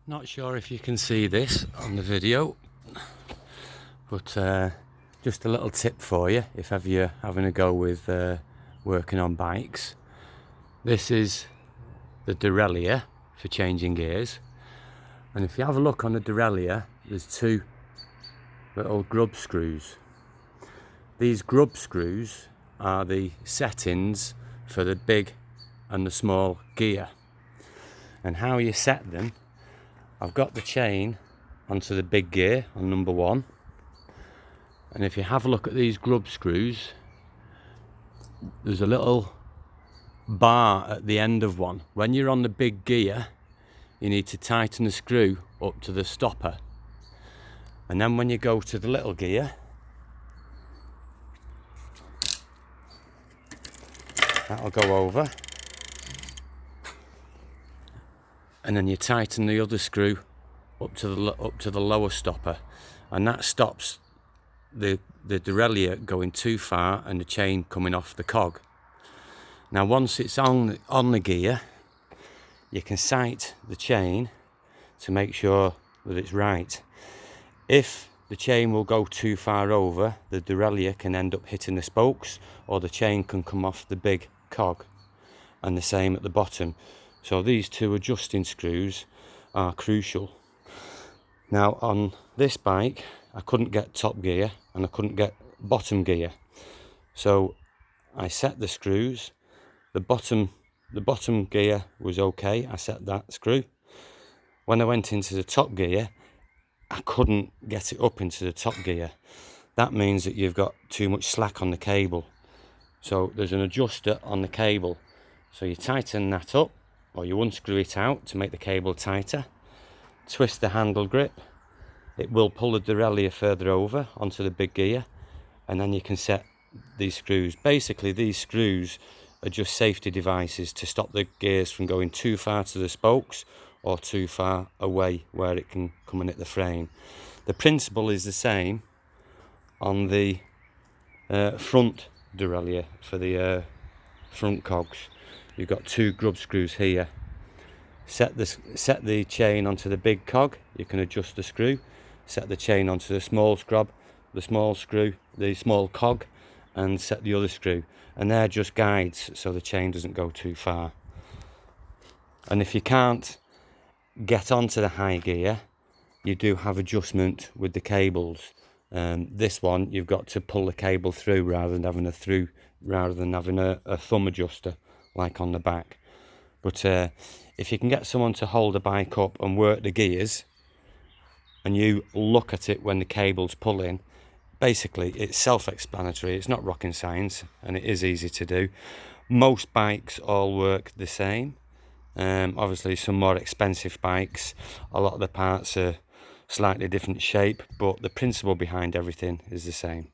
Not sure if you can see this on the video, but just a little tip for you if ever you're having a go with working on bikes. This is the derailleur for changing gears, and if you have a look on the derailleur, there's two little grub screws. These grub screws are the settings for the big and the small gear, and how you set them. I've got the chain onto the big gear on number 1, and if you have a look at these grub screws, there's a little bar at the end of one. When you're on the big gear, you need to tighten the screw up to the stopper, and then when you go to the little gear, that'll go over, and then you tighten the other screw up to the lower stopper, and that stops the derailleur going too far and the chain coming off the cog. Now once it's on the gear, you can sight the chain to make sure that it's right. If the chain will go too far over, the derailleur can end up hitting the spokes, or the chain can come off the big cog, and the same at the bottom. So these two adjusting screws are crucial. Now on this bike, I couldn't get top gear and I couldn't get bottom gear, so I set the screws. The bottom gear was okay, I set that screw. When I went into the top gear, I couldn't get it up into the top gear. That means that you've got too much slack on the cable. So there's an adjuster on the cable. So you tighten that up, or you unscrew it out to make the cable tighter. Twist the handle grip. It will pull the derailleur further over onto the big gear, and then you can set these screws. Basically, these screws are just safety devices to stop the gears from going too far to the spokes or too far away where it can come and hit the frame. The principle is the same on the front derailleur for the front cogs. You've got two grub screws here. Set the chain onto the big cog, you can adjust the screw. Set the chain onto the small cog, and set the other screw. And they're just guides, so the chain doesn't go too far. And if you can't get onto the high gear, you do have adjustment with the cables. This one, you've got to pull the cable through rather than having a thumb adjuster like on the back. But if you can get someone to hold the bike up and work the gears, and you look at it when the cable's pulling, basically it's self-explanatory. It's not rocket science, and it is easy to do. Most bikes all work the same. Obviously some more expensive bikes, a lot of the parts are slightly different shape, but the principle behind everything is the same.